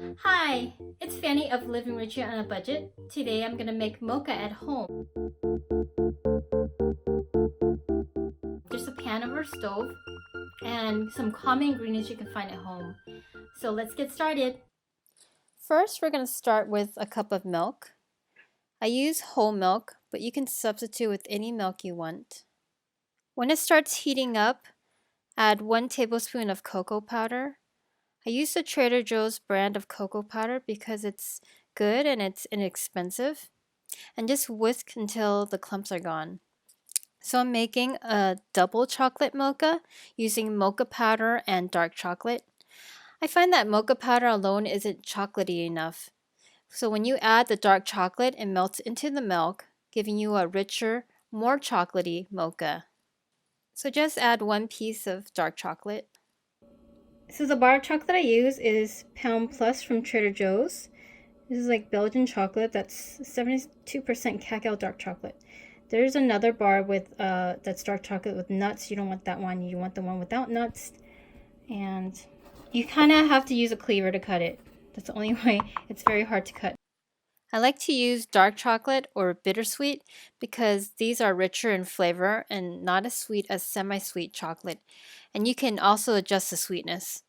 Hi, it's Fanny of Living Richer on a Budget. Today I'm gonna make mocha at home. There's a pan over a stove and some common ingredients you can find at home. So let's get started. First, we're gonna start with a cup of milk. I use whole milk, but you can substitute with any milk you want. When it starts heating up, add 1 tablespoon of cocoa powder. I use the Trader Joe's brand of cocoa powder because it's good and it's inexpensive. And just whisk until the clumps are gone. So I'm making a double chocolate mocha using mocha powder and dark chocolate. I find that mocha powder alone isn't chocolatey enough. So when you add the dark chocolate, it melts into the milk, giving you a richer, more chocolatey mocha. So just add 1 piece of dark chocolate. So the bar of chocolate I use is Pound Plus from Trader Joe's. This is like Belgian chocolate that's 72% cacao dark chocolate. There's another bar with that's dark chocolate with nuts. You don't want that one. You want the one without nuts. And you kind of have to use a cleaver to cut it. That's the only way. It's very hard to cut. I like to use dark chocolate or bittersweet because these are richer in flavor and not as sweet as semi-sweet chocolate. And you can also adjust the sweetness.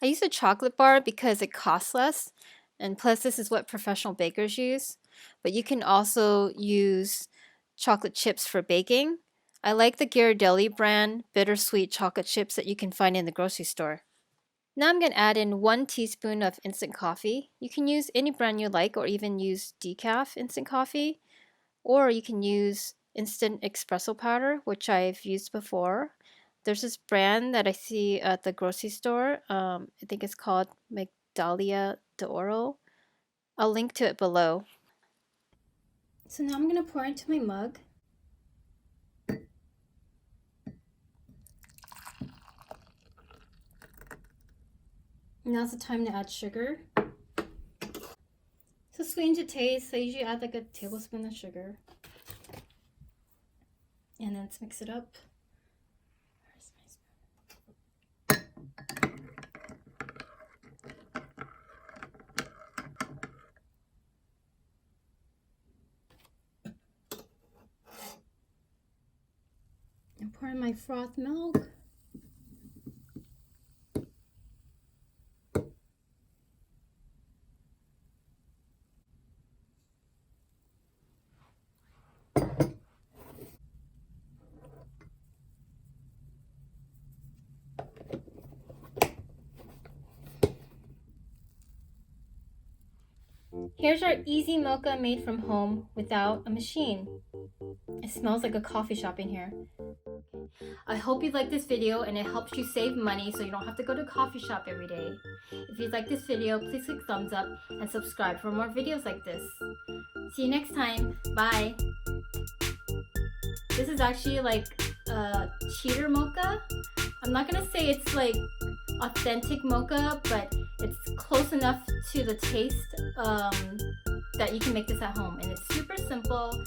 I use a chocolate bar because it costs less, and plus this is what professional bakers use. But you can also use chocolate chips for baking. I like the Ghirardelli brand bittersweet chocolate chips that you can find in the grocery store. Now I'm going to add in 1 teaspoon of instant coffee. You can use any brand you like or even use decaf instant coffee. Or you can use instant espresso powder, which I've used before. There's this brand that I see at the grocery store. I think it's called Magdalia d'Oro. I'll link to it below. So now I'm going to pour into my mug. Now's the time to add sugar. So sweeten to taste. I usually add like a tablespoon of sugar. And then let's mix it up. Where's my spoon? And pour in my froth milk. Here's our easy mocha made from home without a machine. It smells like a coffee shop in here. I hope you liked this video and it helps you save money so you don't have to go to a coffee shop every day. If you like this video, please click thumbs up and subscribe for more videos like this. See you next time. Bye. This is actually like a cheater mocha. I'm not gonna say it's like authentic mocha, but it's close enough to the taste that you can make this at home. And it's super simple